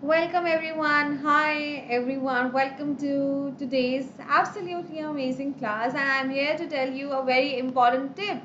Welcome everyone. Hi everyone. Welcome to today's absolutely amazing class, and I'm here to tell you a very important tip,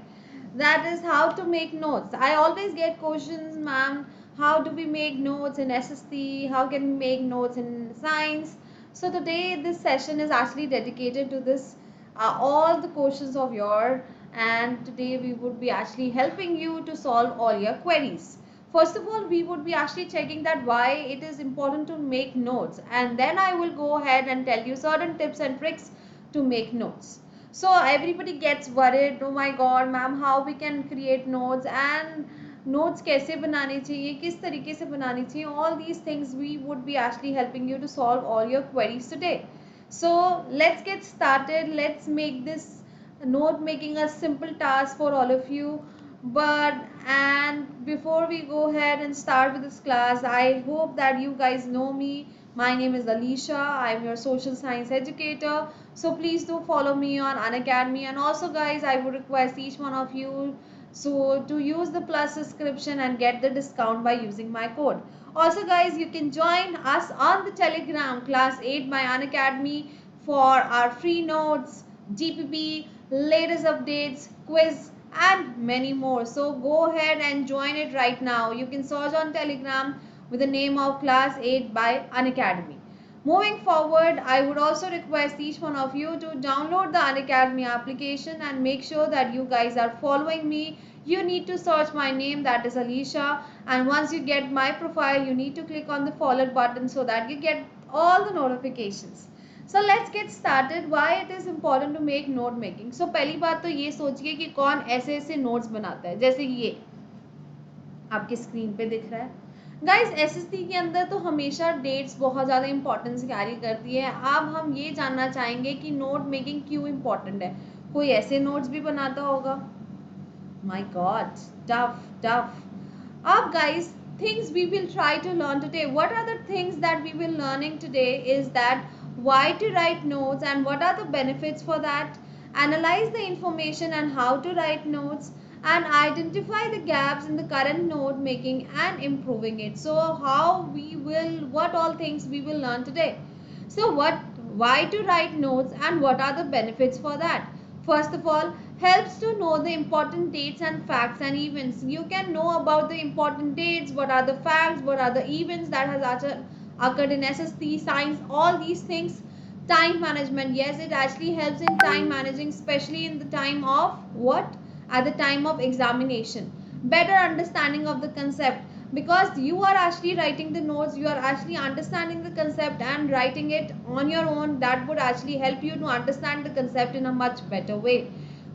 that is how to make notes. I always get questions, ma'am, how do we make notes in SST? How can we make notes in science? So today this session is actually dedicated to this all the questions of your, and today we would be actually helping you to solve all your queries. First of all, we would be actually checking that why it is important to make notes, and then I will go ahead and tell you certain tips and tricks to make notes. So everybody gets worried, oh my god ma'am, how we can create notes, and notes कैसे बनाने चाहिए, किस तरीके से बनानी चाहिए, all these things we would be actually helping you to solve all your queries today. So let's get started. Let's make this note making a simple task for all of you. But and before we go ahead and start with this class, I hope that you guys know me. My name is Alisha. I'm your social science educator. So please do follow me on Unacademy. And also guys, I would request each one of you so to use the plus subscription and get the discount by using my code. Also guys, you can join us on the Telegram class 8 by Unacademy for our free notes, GPP, latest updates, quiz, and many more. So go ahead and join it right now. You can search on Telegram with the name of Class 8 by Unacademy. Moving forward, I would also request each one of you to download the Unacademy application and make sure that you guys are following me. You need to search my name, that is Alisha, and once you get my profile, you need to click on the follow button so that you get all the notifications. So let's get started. Why it is important to make note making. So पहली बात तो ये सोचिए कि कौन ऐसे ऐसे notes बनाता है, जैसे ये आपके स्क्रीन पे दिख रहा है। गाइस एसएसटी के अंदर तो हमेशा डेट्स बहुत ज़्यादा इंपॉर्टेंस कैरी करती है। अब हम ये जानना चाहेंगे कि नोट मेकिंग क्यों इम्पॉर्टेंट है। कोई ऐसे नोट्स भी बनाता होगा? My God, tough, tough. Up, guys, things we will try to learn today. What are the things that we will learning today is that why to write notes and what are the benefits for that. Analyze the information and how to write notes, and identify the gaps in the current note making and improving it. So how we will, what all things we will learn today. So why to write notes and what are the benefits for that. First of all, helps to know the important dates and facts and events. You can know about the important dates, what are the facts, what are the events that has occurred in SST, science, all these things. Time management, yes, it actually helps in time managing, especially in the time of what? At the time of examination. Better understanding of the concept, because you are actually writing the notes, you are actually understanding the concept and writing it on your own. That would actually help you to understand the concept in a much better way.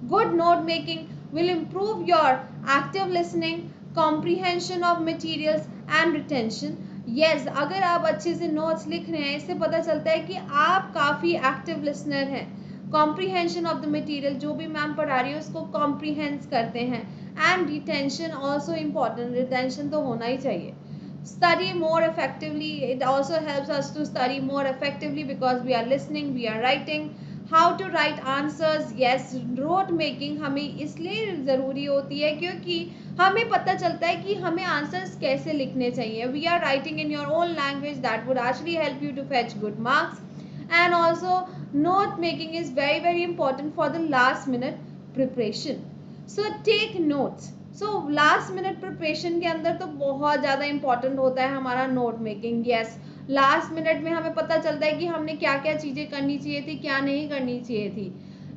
Good note making will improve your active listening, comprehension of materials and retention. Yes, अगर आप अच्छे से notes लिख रहे हैं, इससे पता चलता है कि आप काफ़ी active listener हैं. Comprehension of the material, जो भी मैम पढ़ा रही है उसको comprehend करते हैं. And retention also important. Retention तो होना ही चाहिए. Study more effectively. It also helps us to study more effectively because we are listening, we are writing. How to write answers. Yes, note making हमें इसलिए ज़रूरी होती है क्योंकि हमें पता चलता है कि हमें आंसर्स कैसे लिखने चाहिए. We are writing in your own language, that would actually help you to fetch good marks. And also note making is very very important for the last minute preparation. So take notes. So last minute preparation के अंदर तो बहुत ज़्यादा important होता है हमारा note making. Yes, last minute में हमें पता चलता है कि हमने क्या क्या चीज़ें करनी चाहिए थी, क्या नहीं करनी चाहिए थी.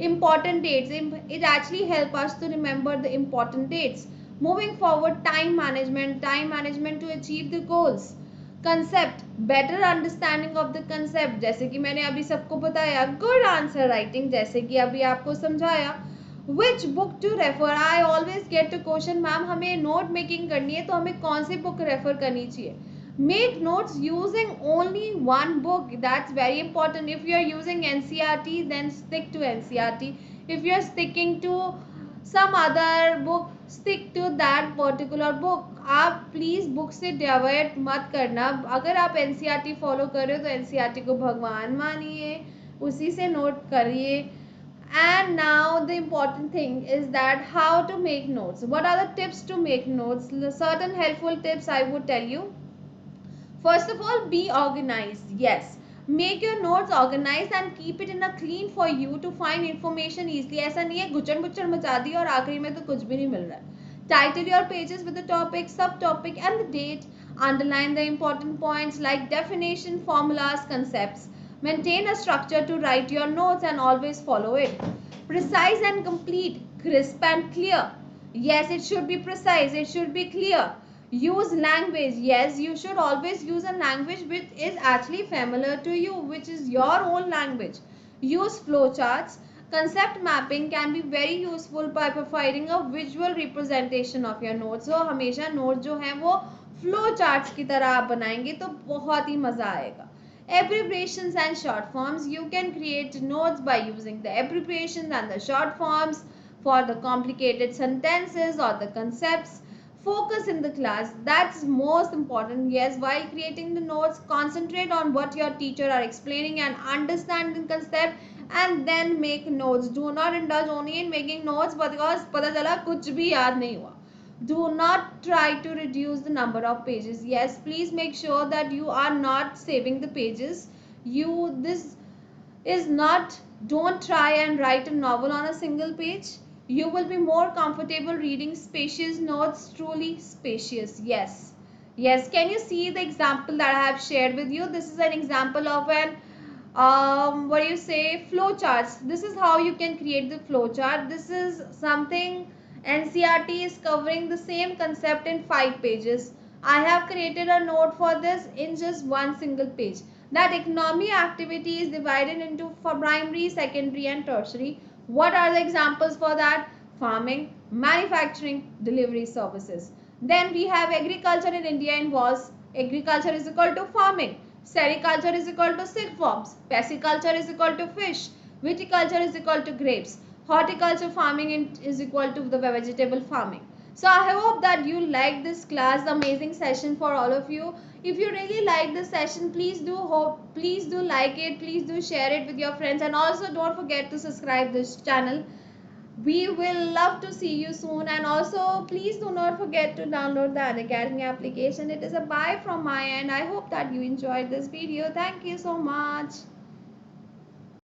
Important dates, it actually help us to remember the important dates. Moving forward, time management to achieve the goals. Concept, better understanding of the concept, जैसे कि मैंने अभी सबको बताया. Good answer writing, जैसे कि अभी आपको समझाया. Which book to refer? I always get a question, ma'am हमें नोट मेकिंग करनी है तो हमें कौन सी बुक रेफर करनी चाहिए. Make notes using only one book. That's very important. If you are using NCRT, then stick to NCRT. If you are sticking to some other book, stick to that particular book. आप please book से divide मत करना. अगर आप NCRT follow कर रहे हो तो NCRT को भगवान मानिए, उसी से नोट करिए. And now the important thing is that how to make notes. What are the tips to make notes? Certain helpful tips I would tell you. First of all, be organized. Yes, make your notes organized and keep it in a clean for you to find information easily. ऐसा नहीं है गुचड़ मुचड़ मचा दी और आखिरी में तो कुछ भी नहीं मिल रहा है. Title your pages with the topic, subtopic and the date. Underline the important points like definition, formulas, concepts. Maintain a structure to write your notes and always follow it. Precise and complete, crisp and clear. Yes, it should be precise, it should be clear. Use language. Yes, you should always use a language which is actually familiar to you, which is your own language. Use flowcharts. Concept mapping can be very useful by providing a visual representation of your notes. So हमेशा note जो है वो flowcharts की तरह आप बनाएंगे तो बहुत ही मज़ा आएगा. Abbreviations and short forms. You can create notes by using the abbreviations and the short forms for the complicated sentences or the concepts. Focus in the class. That's most important. Yes, while creating the notes, concentrate on what your teacher are explaining and understand the concept and then make notes. Do not indulge only in making notes because पता चला कुछ भी याद नहीं हुआ. Do not try to reduce the number of pages. Yes, please make sure that you are not saving the pages. This is not, don't try and write a novel on a single page. You will be more comfortable reading spacious notes, truly spacious. Yes. Yes, can you see the example that I have shared with you? This is an example of an what do you say, flow charts. This is how you can create the flow chart. This is something NCRT is covering the same concept in 5 pages. I have created a note for this in just one single page. That economy activity is divided into primary, secondary and tertiary. What are the examples for that? Farming, manufacturing, delivery services. Then we have agriculture in India involves agriculture is equal to farming. Sericulture is equal to silkworms. Pisciculture is equal to fish. Viticulture is equal to grapes. Horticulture farming is equal to the vegetable farming. So I hope that you like this class, amazing session for all of you. If you really like this session, please do like it, please do share it with your friends, and also don't forget to subscribe this channel. We will love to see you soon, and also please do not forget to download the Unacademy application. It is a bye from my end. I hope that you enjoyed this video. Thank you so much.